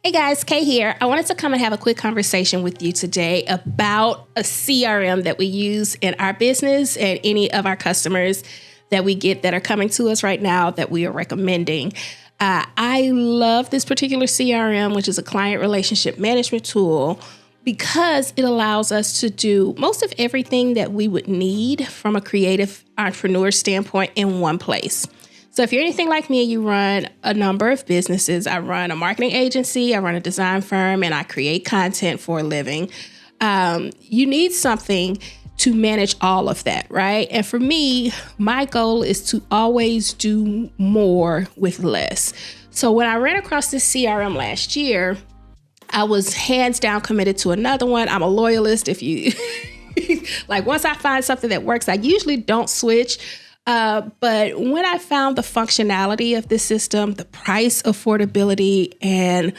Hey guys, Kae here. I wanted to come and have a quick conversation with you today about a CRM that we use in our business and any of our customers that we get that are coming to us right now that we are recommending. I love this particular CRM, which is a client relationship management tool, because it allows us to do most of everything that we would need from a creative entrepreneur standpoint in one place. So if you're anything like me, you run a number of businesses. I run a marketing agency, I run a design firm, and I create content for a living. You need something to manage all of that, right? And for me, my goal is to always do more with less. So when I ran across this CRM last year, I was hands down committed to another one. I'm a loyalist. If you like, once I find something that works, I usually don't switch. But when I found the functionality of this system, the price, affordability, and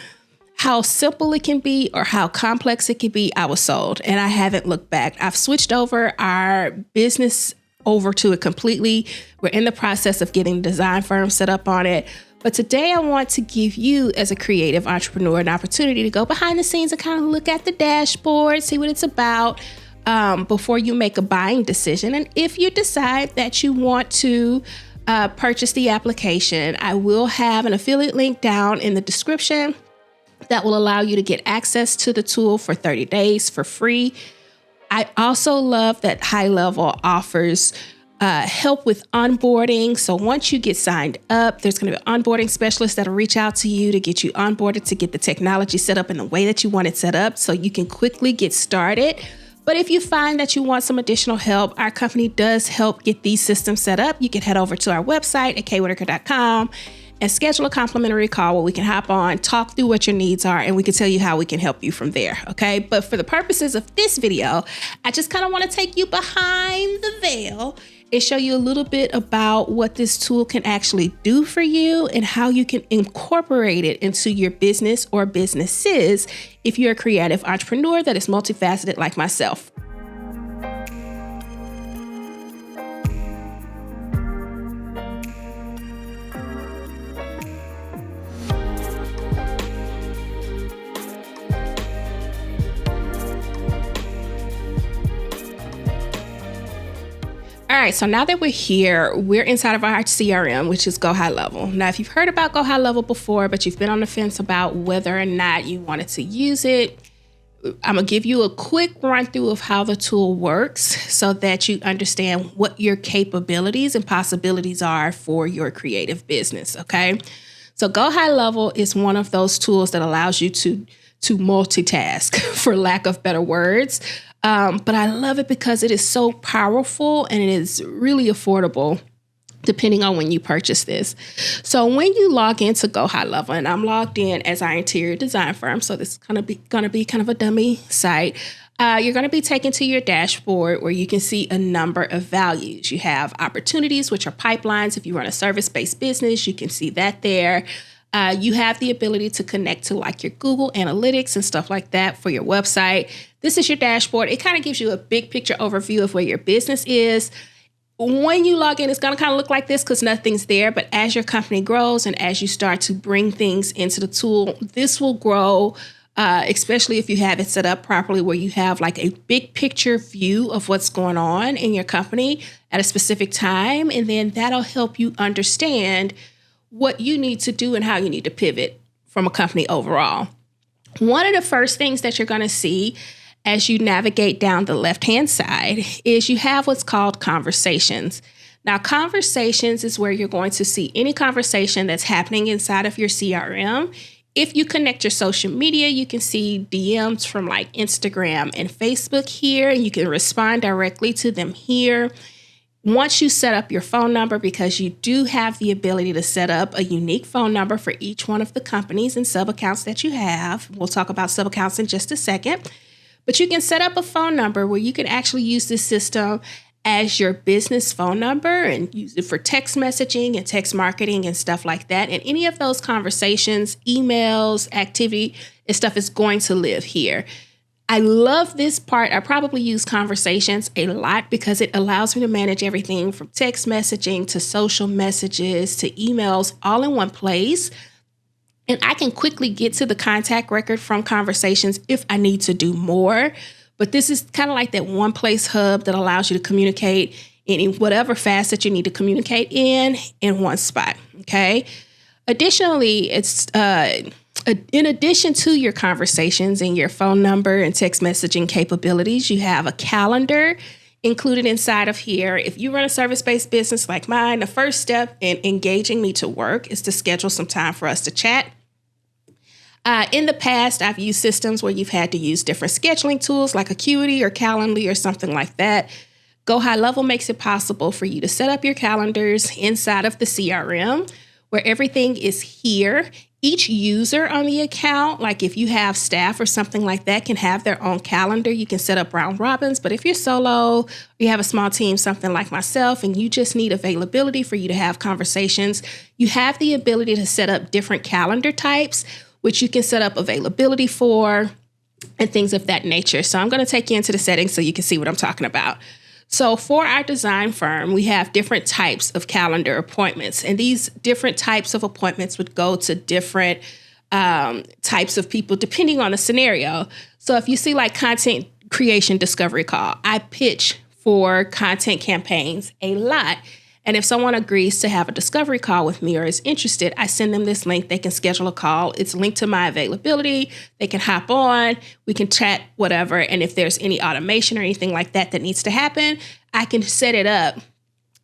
how simple it can be or how complex it can be, I was sold and I haven't looked back. I've switched over our business over to it completely. We're in the process of getting the design firm set up on it. But today I want to give you as a creative entrepreneur an opportunity to go behind the scenes and kind of look at the dashboard, see what it's about. Before you make a buying decision. And if you decide that you want to purchase the application, I will have an affiliate link down in the description that will allow you to get access to the tool for 30 days for free. I also love that GoHighLevel offers help with onboarding. So once you get signed up, there's going to be an onboarding specialist that'll reach out to you to get you onboarded, to get the technology set up in the way that you want it set up so you can quickly get started. But if you find that you want some additional help, our company does help get these systems set up. You can head over to our website at kaewhitaker.com and schedule a complimentary call where we can hop on, talk through what your needs are, and we can tell you how we can help you from there, okay? But for the purposes of this video, I just kind of want to take you behind the veil and show you a little bit about what this tool can actually do for you and how you can incorporate it into your business or businesses if you're a creative entrepreneur that is multifaceted like myself. All right, so now that we're here, we're inside of our CRM, which is GoHighLevel. Now, if you've heard about GoHighLevel before, but you've been on the fence about whether or not you wanted to use it, I'm gonna give you a quick run through of how the tool works so that you understand what your capabilities and possibilities are for your creative business, okay? So GoHighLevel is one of those tools that allows you to multitask, for lack of better words. But I love it because it is so powerful and it is really affordable depending on when you purchase this. So when you log into GoHighLevel, and I'm logged in as our interior design firm, so this is going to be kind of a dummy site. You're going to be taken to your dashboard where you can see a number of values. You have opportunities, which are pipelines. If you run a service-based business, you can see that there. You have the ability to connect to like your Google Analytics and stuff like that for your website. This is your dashboard. It kind of gives you a big picture overview of where your business is. When you log in, it's going to kind of look like this because nothing's there. But as your company grows and as you start to bring things into the tool, this will grow, especially if you have it set up properly where you have like a big picture view of what's going on in your company at a specific time. And then that'll help you understand what you need to do and how you need to pivot from a company overall. One of the first things that you're going to see as you navigate down the left-hand side is you have what's called conversations. Now, conversations is where you're going to see any conversation that's happening inside of your CRM. If you connect your social media, you can see DMs from like Instagram and Facebook here, and you can respond directly to them here. Once you set up your phone number, because you do have the ability to set up a unique phone number for each one of the companies and sub-accounts that you have. We'll talk about sub-accounts in just a second. But you can set up a phone number where you can actually use this system as your business phone number and use it for text messaging and text marketing and stuff like that. And any of those conversations, emails, activity and stuff is going to live here. I love this part. I probably use conversations a lot because it allows me to manage everything from text messaging to social messages to emails all in one place. And I can quickly get to the contact record from conversations if I need to do more. But this is kind of like that one place hub that allows you to communicate in whatever facet you need to communicate in one spot. Okay. Additionally, it's in addition to your conversations and your phone number and text messaging capabilities, you have a calendar included inside of here. If you run a service-based business like mine, the first step in engaging me to work is to schedule some time for us to chat. In the past, I've used systems where you've had to use different scheduling tools like Acuity or Calendly or something like that. GoHighLevel makes it possible for you to set up your calendars inside of the CRM where everything is here. Each user on the account, like if you have staff or something like that, can have their own calendar. You can set up round robins, but if you're solo, or you have a small team, something like myself, and you just need availability for you to have conversations, you have the ability to set up different calendar types, which you can set up availability for and things of that nature. So I'm going to take you into the settings so you can see what I'm talking about. So for our design firm, we have different types of calendar appointments, and these different types of appointments would go to different types of people depending on the scenario. So if you see like content creation discovery call, I pitch for content campaigns a lot. And if someone agrees to have a discovery call with me or is interested, I send them this link. They can schedule a call. It's linked to my availability. They can hop on. We can chat, whatever. And if there's any automation or anything like that that needs to happen, I can set it up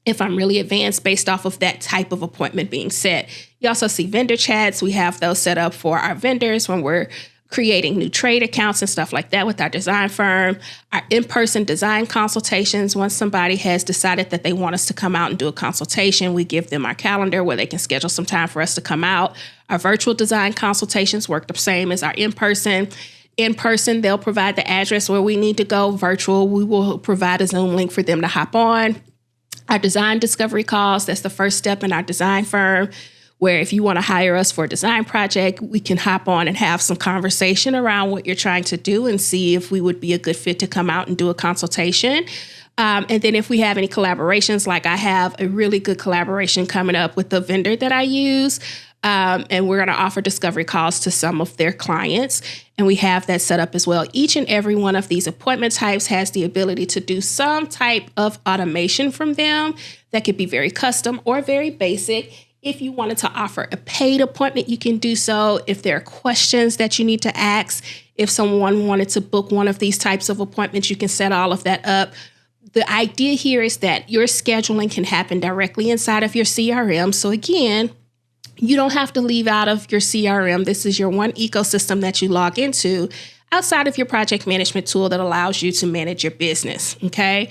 if I'm really advanced based off of that type of appointment being set. You also see vendor chats. We have those set up for our vendors when we're creating new trade accounts and stuff like that with our design firm, our in-person design consultations. Once somebody has decided that they want us to come out and do a consultation, we give them our calendar where they can schedule some time for us to come out. Our virtual design consultations work the same as our in-person. In-person, they'll provide the address where we need to go. Virtual, we will provide a Zoom link for them to hop on. Our design discovery calls, that's the first step in our design firm, where if you want to hire us for a design project, we can hop on and have some conversation around what you're trying to do and see if we would be a good fit to come out and do a consultation. And then if we have any collaborations, like I have a really good collaboration coming up with the vendor that I use, and we're going to offer discovery calls to some of their clients, and we have that set up as well. Each and every one of these appointment types has the ability to do some type of automation from them that could be very custom or very basic. If you wanted to offer a paid appointment, you can do so. If there are questions that you need to ask, if someone wanted to book one of these types of appointments, you can set all of that up. The idea here is that your scheduling can happen directly inside of your CRM. So again, you don't have to leave out of your CRM. This is your one ecosystem that you log into outside of your project management tool that allows you to manage your business, okay?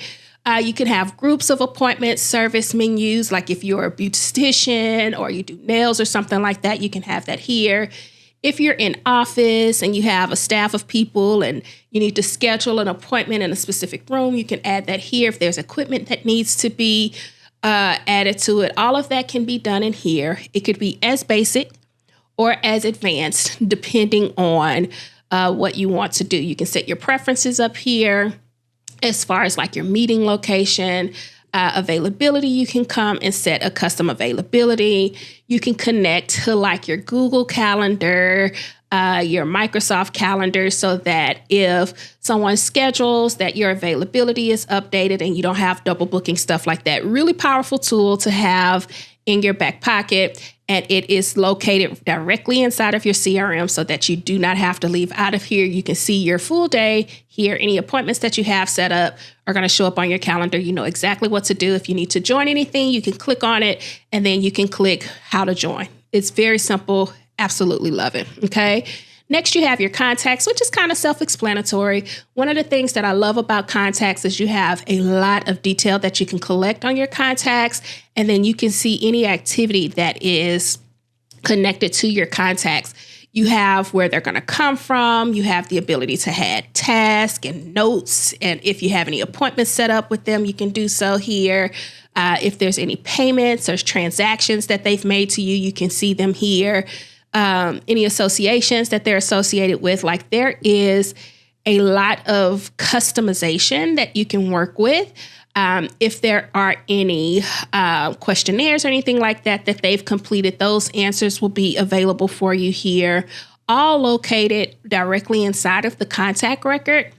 You can have groups of appointments, service menus, like if you're a beautician or you do nails or something like that, you can have that here. If you're in office and you have a staff of people and you need to schedule an appointment in a specific room, you can add that here. If there's equipment that needs to be added to it, all of that can be done in here. It could be as basic or as advanced, depending on what you want to do. You can set your preferences up here. As far as like your meeting location, availability, you can come and set a custom availability. You can connect to like your Google Calendar, your Microsoft Calendar, so that if someone schedules that your availability is updated and you don't have double booking, stuff like that. Really powerful tool to have in your back pocket. And it is located directly inside of your CRM so that you do not have to leave out of here. You can see your full day here. Any appointments that you have set up are going to show up on your calendar. You know exactly what to do. If you need to join anything, you can click on it and then you can click how to join. It's very simple. Absolutely love it. Okay. Next, you have your contacts, which is kind of self-explanatory. One of the things that I love about contacts is you have a lot of detail that you can collect on your contacts, and then you can see any activity that is connected to your contacts. You have where they're going to come from. You have the ability to add tasks and notes, and if you have any appointments set up with them, you can do so here. If there's any payments or transactions that they've made to you, you can see them here. Any associations that they're associated with, like there is a lot of customization that you can work with. If there are any questionnaires or anything like that they've completed, those answers will be available for you here, all located directly inside of the contact record.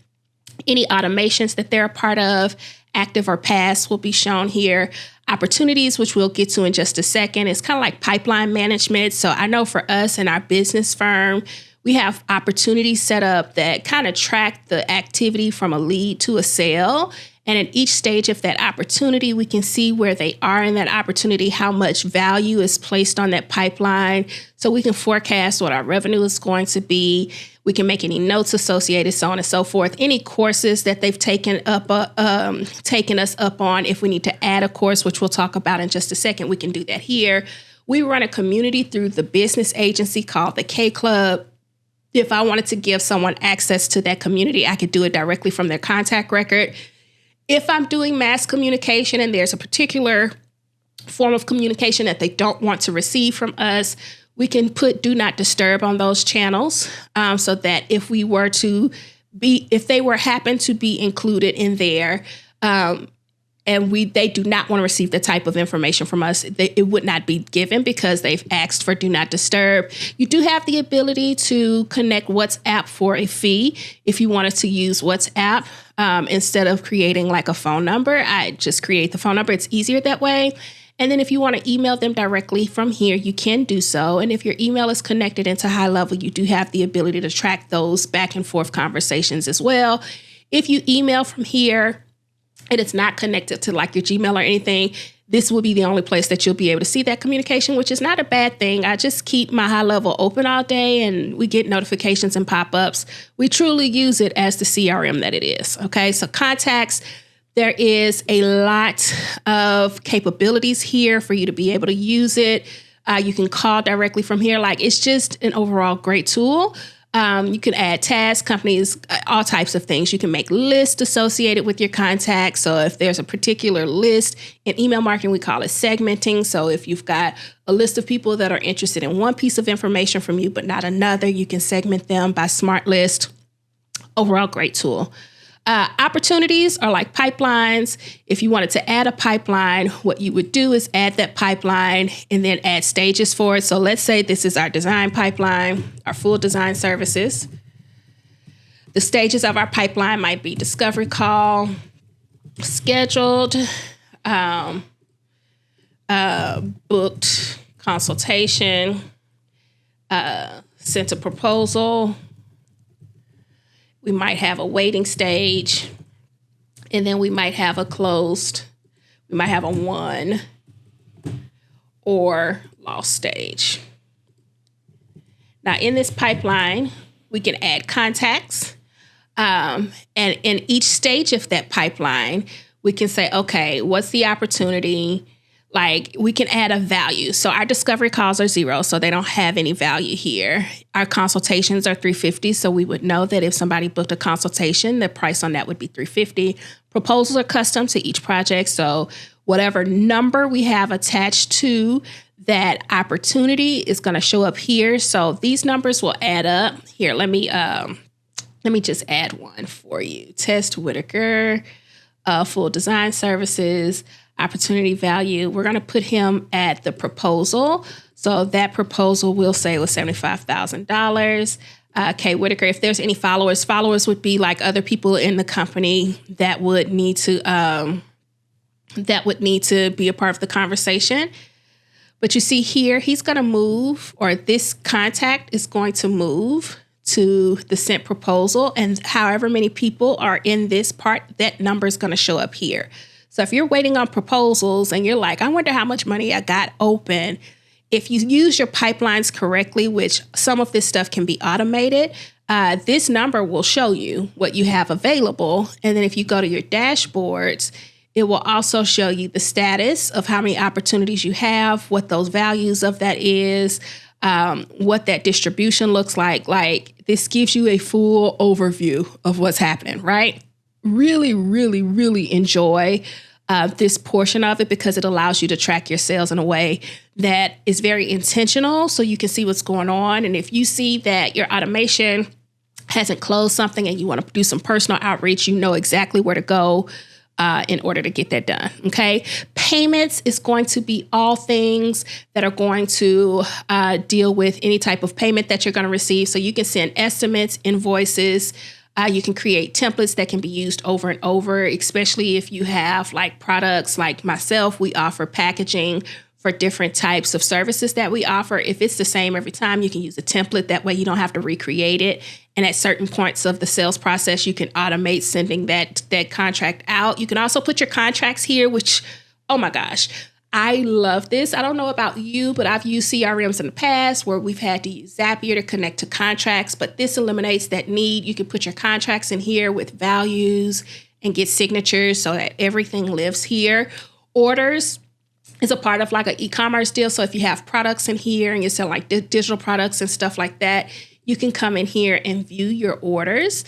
Any automations that they're a part of, active or past, will be shown here. Opportunities, which we'll get to in just a second, is kind of like pipeline management. So I know for us in our business firm, we have opportunities set up that kind of track the activity from a lead to a sale. And at each stage of that opportunity, we can see where they are in that opportunity, how much value is placed on that pipeline. So we can forecast what our revenue is going to be. We can make any notes associated, so on and so forth. Any courses that they've taken us up on. If we need to add a course, which we'll talk about in just a second, we can do that here. We run a community through the business agency called the Kae Club. If I wanted to give someone access to that community, I could do it directly from their contact record. If I'm doing mass communication and there's a particular form of communication that they don't want to receive from us, we can put do not disturb on those channels, so that if they happen to be included in there, and they do not want to receive the type of information from us, it would not be given because they've asked for do not disturb. You do have the ability to connect WhatsApp for a fee. If you wanted to use WhatsApp, instead of creating like a phone number, I just create the phone number. It's easier that way. And then if you want to email them directly from here, you can do so. And if your email is connected into GoHighLevel, you do have the ability to track those back and forth conversations as well. If you email from here, and it's not connected to like your Gmail or anything, this will be the only place that you'll be able to see that communication, which is not a bad thing. I just keep my GoHighLevel open all day and we get notifications and pop-ups. We truly use it as the CRM that it is. Okay, so contacts, there is a lot of capabilities here for you to be able to use it. You can call directly from here. Like, it's just an overall great tool. You can add tasks, companies, all types of things. You can make lists associated with your contacts. So if there's a particular list in email marketing, we call it segmenting. So if you've got a list of people that are interested in one piece of information from you, but not another, you can segment them by smart list. Overall, great tool. Opportunities are like pipelines. If you wanted to add a pipeline, what you would do is add that pipeline and then add stages for it. So let's say this is our design pipeline, our full design services. The stages of our pipeline might be discovery call, scheduled, booked consultation, sent a proposal. We might have a waiting stage, and then we might have a closed, we might have a won or lost stage. Now, in this pipeline, we can add contacts, and in each stage of that pipeline, we can say, okay, what's the opportunity? Like, we can add a value. So our discovery calls are 0, so they don't have any value here. Our consultations are $350, so we would know that if somebody booked a consultation, the price on that would be $350. Proposals are custom to each project, so whatever number we have attached to that opportunity is going to show up here. So these numbers will add up. Here, let me just add one for you. Test Whitaker, full design services. Opportunity value, we're going to put him at the proposal. So that proposal we'll say was $75,000. Kae Whitaker, if there's any followers would be like other people in the company that would need to be a part of the conversation. But you see here, he's going to move, or this contact is going to move to the sent proposal. And however many people are in this part, that number is going to show up here. So if you're waiting on proposals and you're like, I wonder how much money I got open, if you use your pipelines correctly, which some of this stuff can be automated, this number will show you what you have available. And then if you go to your dashboards, it will also show you the status of how many opportunities you have, what those values of that is, what that distribution looks like. Like, this gives you a full overview of what's happening, right? Really, really, really enjoy this portion of it because it allows you to track your sales in a way that is very intentional, so you can see what's going on. And if you see that your automation hasn't closed something and you want to do some personal outreach, you know exactly where to go in order to get that done. Okay. Payments is going to be all things that are going to deal with any type of payment that you're going to receive. So you can send estimates, invoices. You can create templates that can be used over and over, especially if you have like products like myself. We offer packaging for different types of services that we offer. If it's the same every time, you can use a template. That way you don't have to recreate it. And at certain points of the sales process, you can automate sending that contract out. You can also put your contracts here, which, oh my gosh, I love this. I don't know about you, but I've used CRMs in the past where we've had to use Zapier to connect to contracts, but this eliminates that need. You can put your contracts in here with values and get signatures so that everything lives here. Orders is a part of like an e-commerce deal. So if you have products in here and you sell like digital products and stuff like that, you can come in here and view your orders.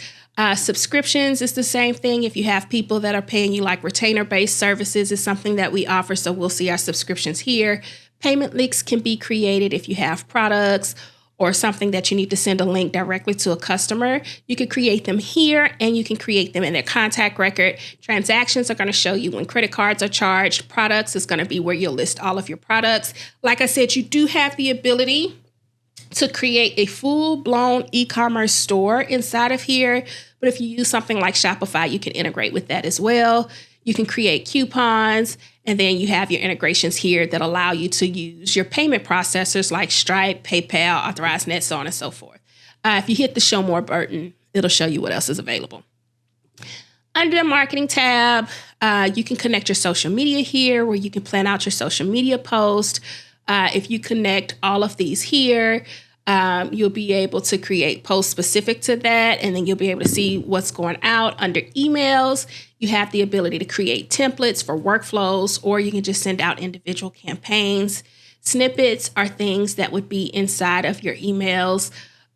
Subscriptions is the same thing. If you have people that are paying you like retainer-based services is something that we offer. So we'll see our subscriptions here. Payment links can be created if you have products or something that you need to send a link directly to a customer. You can create them here and you can create them in their contact record. Transactions are going to show you when credit cards are charged. Products is going to be where you'll list all of your products. Like I said, you do have the ability to create a full-blown e-commerce store inside of here. But if you use something like Shopify, you can integrate with that as well. You can create coupons, and then you have your integrations here that allow you to use your payment processors like Stripe, PayPal, AuthorizeNet, so on and so forth. If you hit the Show More button, it'll show you what else is available. Under the Marketing tab, you can connect your social media here where you can plan out your social media post. If you connect all of these here, you'll be able to create posts specific to that, and then you'll be able to see what's going out. Under emails, you have the ability to create templates for workflows, or you can just send out individual campaigns. Snippets are things that would be inside of your emails.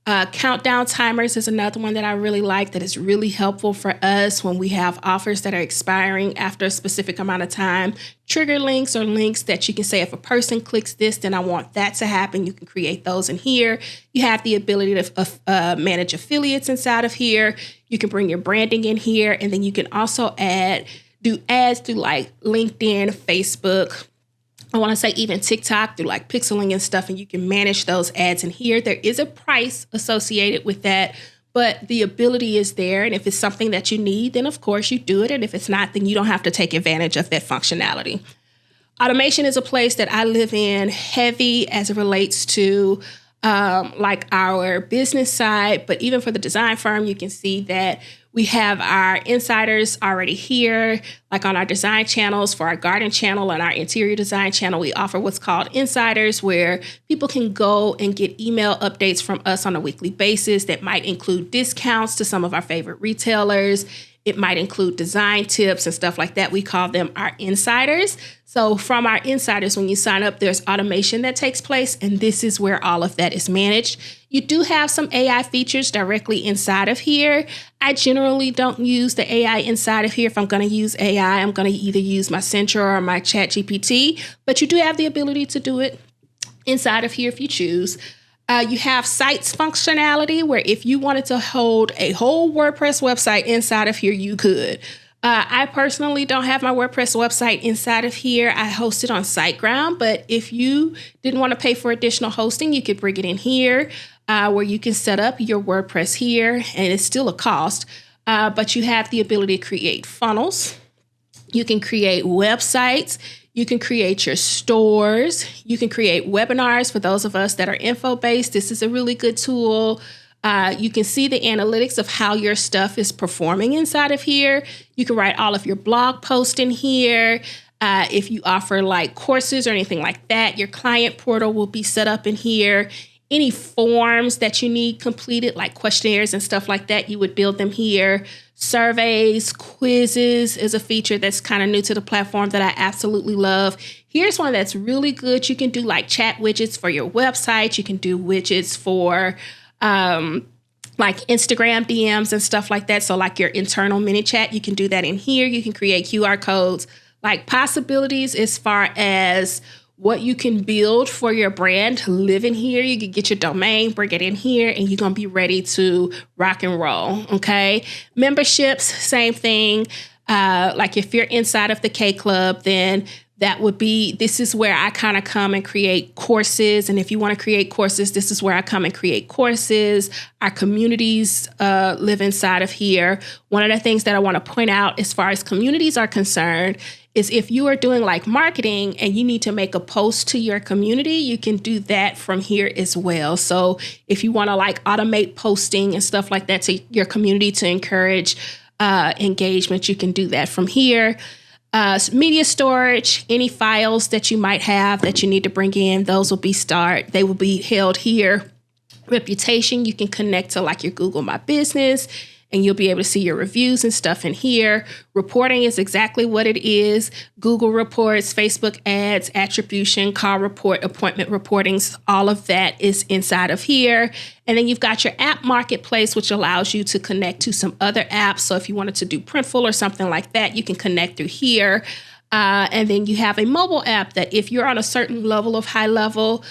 Countdown timers is another one that I really like that is really helpful for us when we have offers that are expiring after a specific amount of time. Trigger links or links that you can say, if a person clicks this, then I want that to happen. You can create those in here. You have the ability to manage affiliates inside of here. You can bring your branding in here, and then you can also do ads through like LinkedIn, Facebook, I want to say even TikTok, through like pixeling and stuff, and you can manage those ads in here. There is a price associated with that, but the ability is there. And if it's something that you need, then of course you do it. And if it's not, then you don't have to take advantage of that functionality. Automation is a place that I live in heavy as it relates to like our business side, but even for the design firm, you can see that we have our insiders already here, like on our design channels. For our garden channel and our interior design channel, we offer what's called insiders, where people can go and get email updates from us on a weekly basis that might include discounts to some of our favorite retailers. It might include design tips and stuff like that. We call them our insiders. So from our insiders, when you sign up, there's automation that takes place, and this is where all of that is managed. You do have some AI features directly inside of here. I generally don't use the AI inside of here. If I'm going to use AI, I'm going to either use my Centra or my ChatGPT, but you do have the ability to do it inside of here if you choose. You have sites functionality, where if you wanted to hold a whole WordPress website inside of here, you could. I personally don't have my WordPress website inside of here. I host it on SiteGround, but if you didn't want to pay for additional hosting, you could bring it in here where you can set up your WordPress here, and it's still a cost, but you have the ability to create funnels. You can create websites. You can create your stores. You can create webinars for those of us that are info-based. This is a really good tool. You can see the analytics of how your stuff is performing inside of here. You can write all of your blog posts in here. If you offer like courses or anything like that, your client portal will be set up in here. Any forms that you need completed, like questionnaires and stuff like that, you would build them here. Surveys, quizzes is a feature that's kind of new to the platform that I absolutely love. Here's one that's really good. You can do like chat widgets for your website. You can do widgets for like Instagram DMs and stuff like that. So like your internal mini chat, you can do that in here. You can create QR codes, like possibilities as far as what you can build for your brand live in here. You can get your domain, bring it in here, and you're going to be ready to rock and roll. Okay. Memberships, same thing. Like if you're inside of the Kae Club, then this is where I kind of come and create courses. And if you want to create courses, this is where I come and create courses. Our communities live inside of here. One of the things that I want to point out as far as communities are concerned is if you are doing like marketing and you need to make a post to your community, you can do that from here as well. So if you want to like automate posting and stuff like that to your community to encourage engagement, you can do that from here. Media storage, any files that you might have that you need to bring in, they will be held here. Reputation, you can connect to like your Google My Business and you'll be able to see your reviews and stuff in here. Reporting is exactly what it is. Google reports, Facebook ads, attribution, call report, appointment reportings, all of that is inside of here. And then you've got your app marketplace, which allows you to connect to some other apps. So if you wanted to do Printful or something like that, you can connect through here. And then you have a mobile app that if you're on a certain level of high level,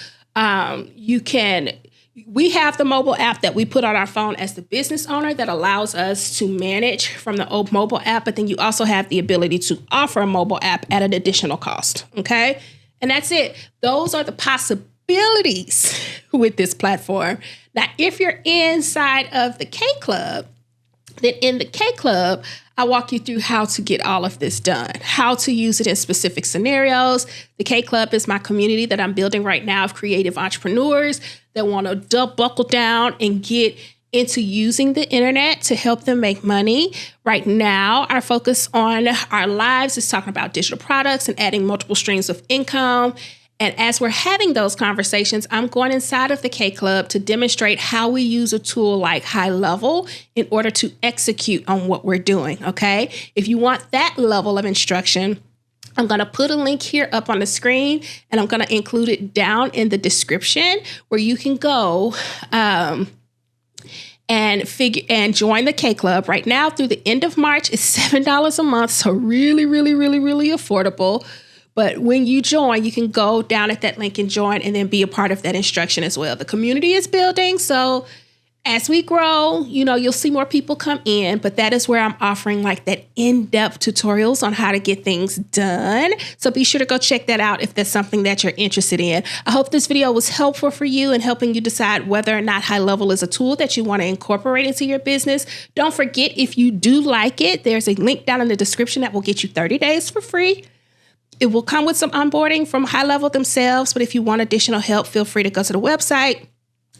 we have the mobile app that we put on our phone as the business owner that allows us to manage from the old mobile app. But then you also have the ability to offer a mobile app at an additional cost. Okay. And that's it. Those are the possibilities with this platform. Now, if you're inside of the Kae Club, then in the Kae Club, I walk you through how to get all of this done, how to use it in specific scenarios. The Kae Club is my community that I'm building right now of creative entrepreneurs that want to buckle down and get into using the internet to help them make money. Right now, our focus on our lives is talking about digital products and adding multiple streams of income. And as we're having those conversations, I'm going inside of the Kae Club to demonstrate how we use a tool like GoHighLevel in order to execute on what we're doing, okay? If you want that level of instruction, I'm going to put a link here up on the screen, and I'm going to include it down in the description where you can go and join the Kae Club. Right now, through the end of March, it's $7 a month, so really, really, really, really affordable. But when you join, you can go down at that link and join and then be a part of that instruction as well. The community is building. So as we grow, you'll see more people come in, but that is where I'm offering like that in-depth tutorials on how to get things done. So be sure to go check that out if that's something that you're interested in. I hope this video was helpful for you in helping you decide whether or not GoHighLevel is a tool that you want to incorporate into your business. Don't forget, if you do like it, there's a link down in the description that will get you 30 days for free. It will come with some onboarding from GoHighLevel themselves, but if you want additional help, feel free to go to the website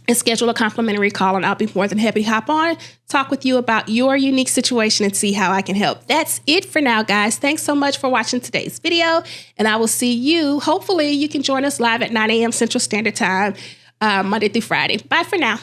and schedule a complimentary call, and I'll be more than happy to hop on, talk with you about your unique situation and see how I can help. That's it for now, guys. Thanks so much for watching today's video, and I will see you. Hopefully, you can join us live at 9 a.m. Central Standard Time, Monday through Friday. Bye for now.